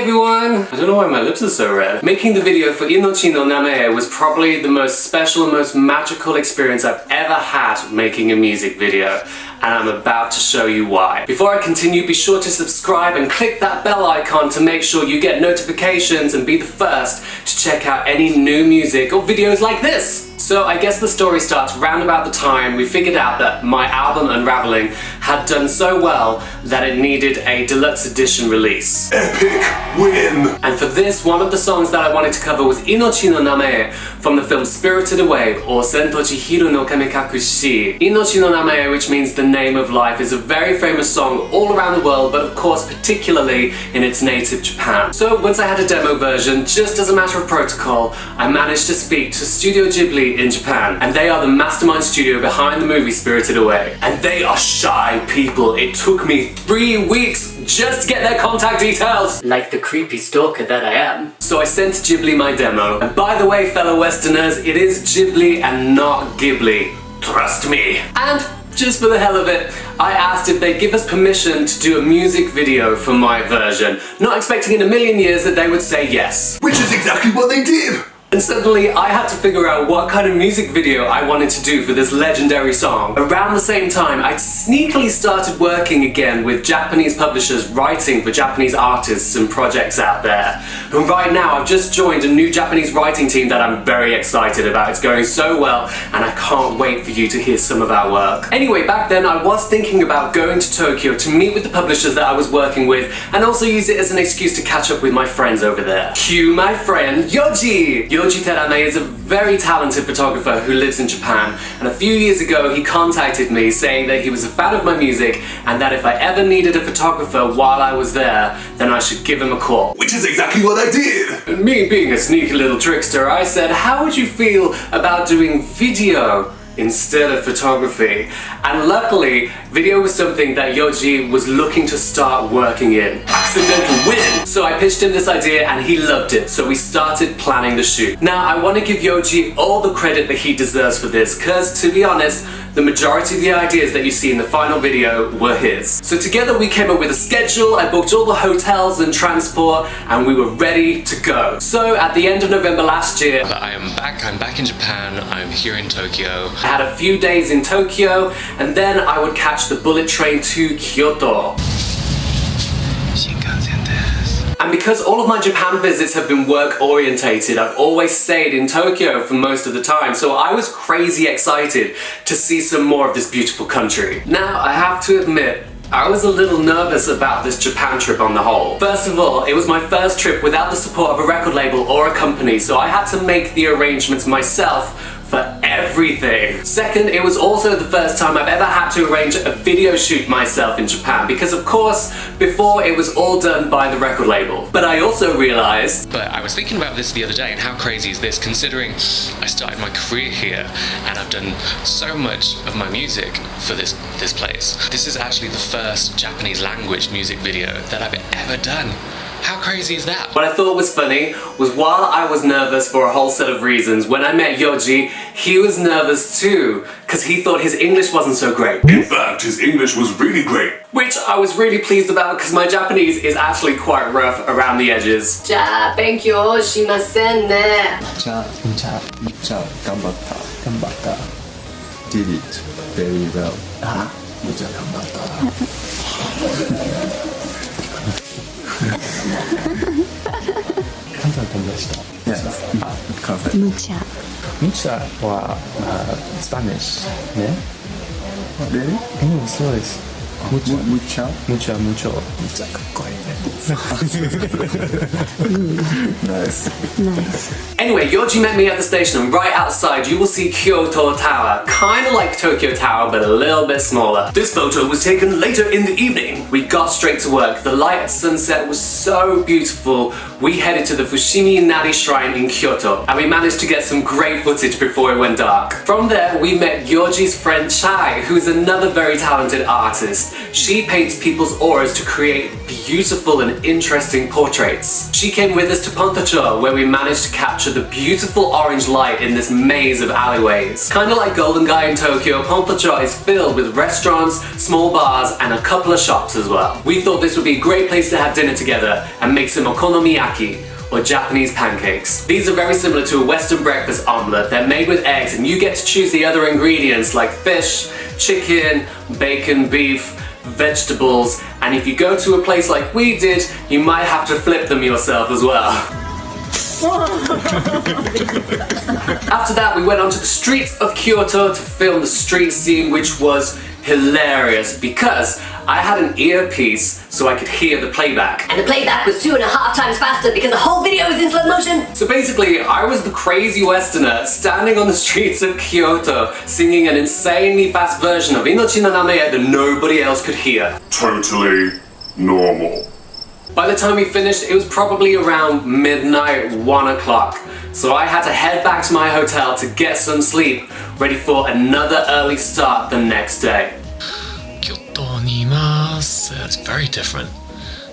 everyone! I don't know why my lips are so red. Making the video for Inochi no Namae was probably the most special and most magical experience I've ever had making a music video. And I'm about to show you why. Before I continue, be sure to subscribe and click that bell icon to make sure you get notifications and be the first to check out any new music or videos like this. So I guess the story starts round about the time we figured out that my album Unraveling had done so well that it needed a deluxe edition release. Epic win! And for this, one of the songs that I wanted to cover was Inochi no Namae from the film Spirited Away, or Sentou Chihiro no Kamikakushi. Inochi no Namae, which means the name of life, is a very famous song all around the world, but of course particularly in its native Japan. So once I had a demo version, just as a matter of protocol, I managed to speak to Studio Ghibli in Japan, and they are the mastermind studio behind the movie Spirited Away. And they are shy people. It took me 3 weeks just to get their contact details, like the creepy stalker that I am. So I sent Ghibli my demo, and by the way, fellow Westerners, it is Ghibli and not Ghibli. Trust me. And just for the hell of it, I asked if they'd give us permission to do a music video for my version, not expecting in a million years that they would say yes. Which is exactly what they did! And suddenly I had to figure out what kind of music video I wanted to do for this legendary song. Around the same time, I'd sneakily started working again with Japanese publishers writing for Japanese artists and projects out there. And right now I've just joined a new Japanese writing team that I'm very excited about. It's going so well and I can't wait for you to hear some of our work. Anyway, back then I was thinking about going to Tokyo to meet with the publishers that I was working with and also use it as an excuse to catch up with my friends over there. Cue my friend Yoji! Yoji Teramae is a very talented photographer who lives in Japan, and a few years ago he contacted me saying that he was a fan of my music and that if I ever needed a photographer while I was there, then I should give him a call. Which is exactly what I did! And me being a sneaky little trickster, I said, how would you feel about doing video instead of photography? And luckily, video was something that Yoji was looking to start working in. Accidental win! So I pitched him this idea and he loved it, so we started planning the shoot. Now, I want to give Yoji all the credit that he deserves for this, because to be honest, the majority of the ideas that you see in the final video were his. So together we came up with a schedule, I booked all the hotels and transport, and we were ready to go. So at the end of November last year, I'm back in Japan, I'm here in Tokyo. I had a few days in Tokyo, and then I would catch the bullet train to Kyoto. And because all of my Japan visits have been work orientated, I've always stayed in Tokyo for most of the time, so I was crazy excited to see some more of this beautiful country. Now, I have to admit, I was a little nervous about this Japan trip on the whole. First of all, it was my first trip without the support of a record label or a company, so I had to make the arrangements myself for everything. Second, it was also the first time I've ever had to arrange a video shoot myself in Japan, because of course, before it was all done by the record label. But I also realized... But I was thinking about this the other day, and how crazy is this, considering I started my career here, and I've done so much of my music for this place. This is actually the first Japanese language music video that I've ever done. How crazy is that? What I thought was funny was while I was nervous for a whole set of reasons, when I met Yoji, he was nervous too, because he thought his English wasn't so great. In fact, his English was really great. Which I was really pleased about, because my Japanese is actually quite rough around the edges. じゃあ勉強しませんね。じゃあ頑張った。Did it very well. むちゃ頑張った。関西の友達と。関西。むちゃ。むちゃはスパニッシュね。Really? そうです。むちゃかっこいいね。Nice. Anyway, Yoji met me at the station, and right outside you will see Kyoto Tower, kind of like Tokyo Tower but a little bit smaller. This photo was taken later in the evening. We got straight to work. The light at sunset was so beautiful. We headed to the Fushimi Inari Shrine in Kyoto, and we managed to get some great footage before it went dark. From there, we met Yoji's friend Chai, who is another very talented artist. She paints people's auras to create beautiful beautiful and interesting portraits. She came with us to Pontocho, where we managed to capture the beautiful orange light in this maze of alleyways. Kinda like Golden Guy in Tokyo, Pontocho is filled with restaurants, small bars, and a couple of shops as well. We thought this would be a great place to have dinner together and make some okonomiyaki, or Japanese pancakes. These are very similar to a Western breakfast omelette. They're made with eggs and you get to choose the other ingredients like fish, chicken, bacon, beef, vegetables, and if you go to a place like we did, you might have to flip them yourself as well. After that, we went onto the streets of Kyoto to film the street scene, which was hilarious because I had an earpiece so I could hear the playback. And the playback was 2.5 times faster because the whole video was in slow motion. So basically, I was the crazy Westerner standing on the streets of Kyoto singing an insanely fast version of Inochi no Name that nobody else could hear. Totally normal. By the time we finished, it was probably around midnight, 1 o'clock. So I had to head back to my hotel to get some sleep, ready for another early start the next day. Kyoto ni imasu. It's very different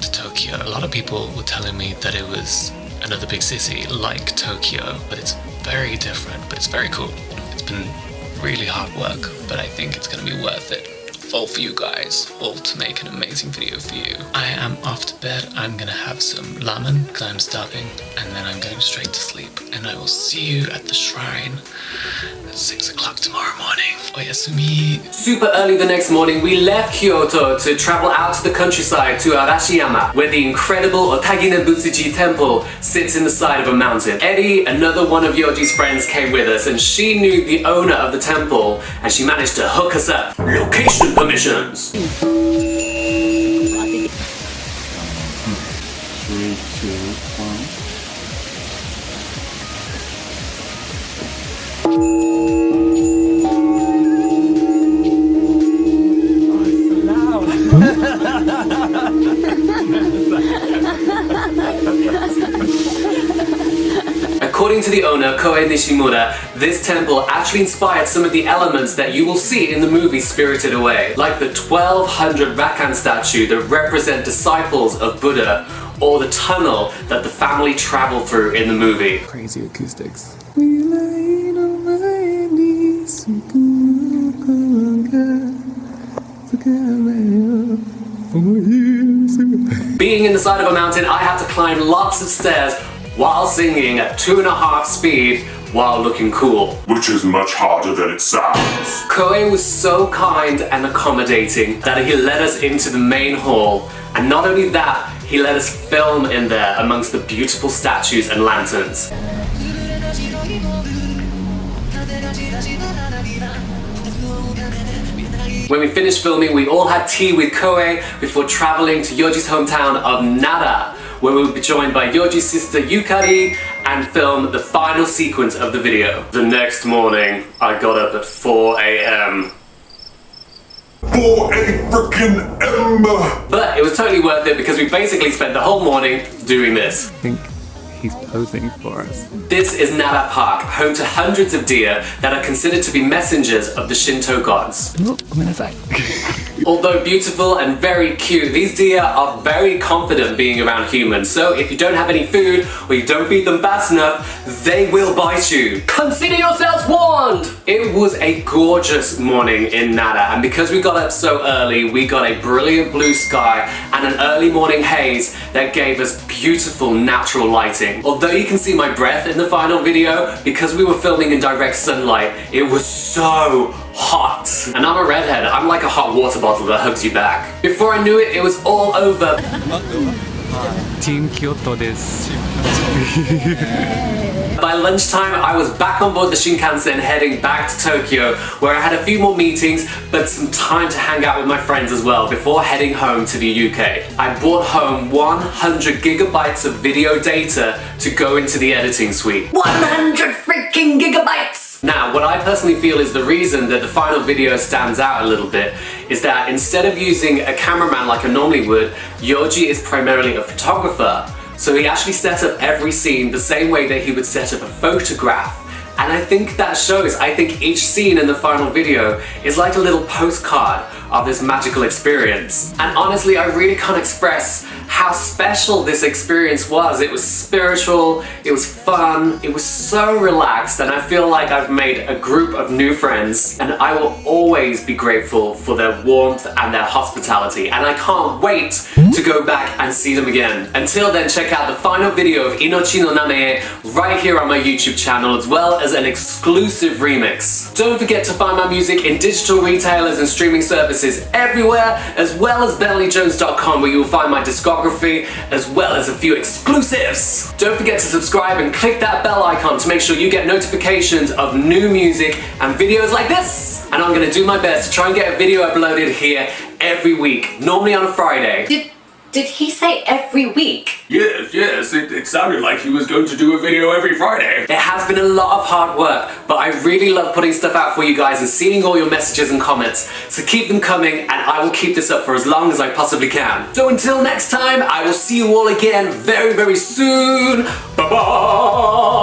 to Tokyo. A lot of people were telling me that it was another big city like Tokyo, but it's very different, but it's very cool. It's been really hard work, but I think it's gonna be worth it. All for you guys, all to make an amazing video for you. I am off to bed. I'm gonna have some ramen because I'm starving, and then I'm going straight to sleep. And I will see you at the shrine at 6 o'clock tomorrow morning. Oyasumi. Super early the next morning, we left Kyoto to travel out to the countryside to Arashiyama, where the incredible Otagine Butsuji temple sits in the side of a mountain. Eddie, another one of Yoji's friends, came with us, and she knew the owner of the temple, and she managed to hook us up. Location permissions. 3, 2, 1. According to the owner, Koei Nishimura, this temple actually inspired some of the elements that you will see in the movie Spirited Away, like the 1200 Rakan statue that represent disciples of Buddha, or the tunnel that the family traveled through in the movie. Crazy acoustics. Being in the side of a mountain, I had to climb lots of stairs while singing at 2.5 speed while looking cool. Which is much harder than it sounds. Koei was so kind and accommodating that he led us into the main hall, and not only that, he let us film in there amongst the beautiful statues and lanterns. When we finished filming, we all had tea with Koei before traveling to Yoji's hometown of Nara, where we would be joined by Yoji's sister Yukari and film the final sequence of the video. The next morning, I got up at 4 a.m. For a frickin' M! But it was totally worth it because we basically spent the whole morning doing this. I think he's posing for us. This is Nara Park, home to hundreds of deer that are considered to be messengers of the Shinto gods. Although beautiful and very cute, these deer are very confident being around humans, so if you don't have any food or you don't feed them fast enough, they will bite you. Consider yourselves warned! It was a gorgeous morning in Nara, and because we got up so early, we got a brilliant blue sky and an early morning haze that gave us beautiful natural lighting. Although you can see my breath in the final video, because we were filming in direct sunlight, it was so hot. And I'm a redhead, I'm like a hot water bottle that hugs you back. Before I knew it, it was all over. Team Kyoto desu. By lunchtime, I was back on board the Shinkansen heading back to Tokyo, where I had a few more meetings, but some time to hang out with my friends as well before heading home to the UK. I brought home 100 gigabytes of video data to go into the editing suite. 100 freaking gigabytes! Now, what I personally feel is the reason that the final video stands out a little bit is that instead of using a cameraman like I normally would, Yoji is primarily a photographer. So he actually set up every scene the same way that he would set up a photograph. And I think that shows. I think each scene in the final video is like a little postcard of this magical experience. And honestly, I really can't express how special this experience was. It was spiritual, it was fun, it was so relaxed, and I feel like I've made a group of new friends, and I will always be grateful for their warmth and their hospitality, and I can't wait to go back and see them again. Until then, check out the final video of Inochi no Name right here on my YouTube channel, as well as an exclusive remix. Don't forget to find my music in digital retailers and streaming services everywhere, as well as BentleyJones.com, where you'll find my discography, as well as a few exclusives. Don't forget to subscribe and click that bell icon to make sure you get notifications of new music and videos like this. And I'm gonna do my best to try and get a video uploaded here every week, normally on a Friday. Did he say every week? Yes, it sounded like he was going to do a video every Friday. It has been a lot of hard work, but I really love putting stuff out for you guys and seeing all your messages and comments. So keep them coming, and I will keep this up for as long as I possibly can. So until next time, I will see you all again very, very soon. Bye-bye!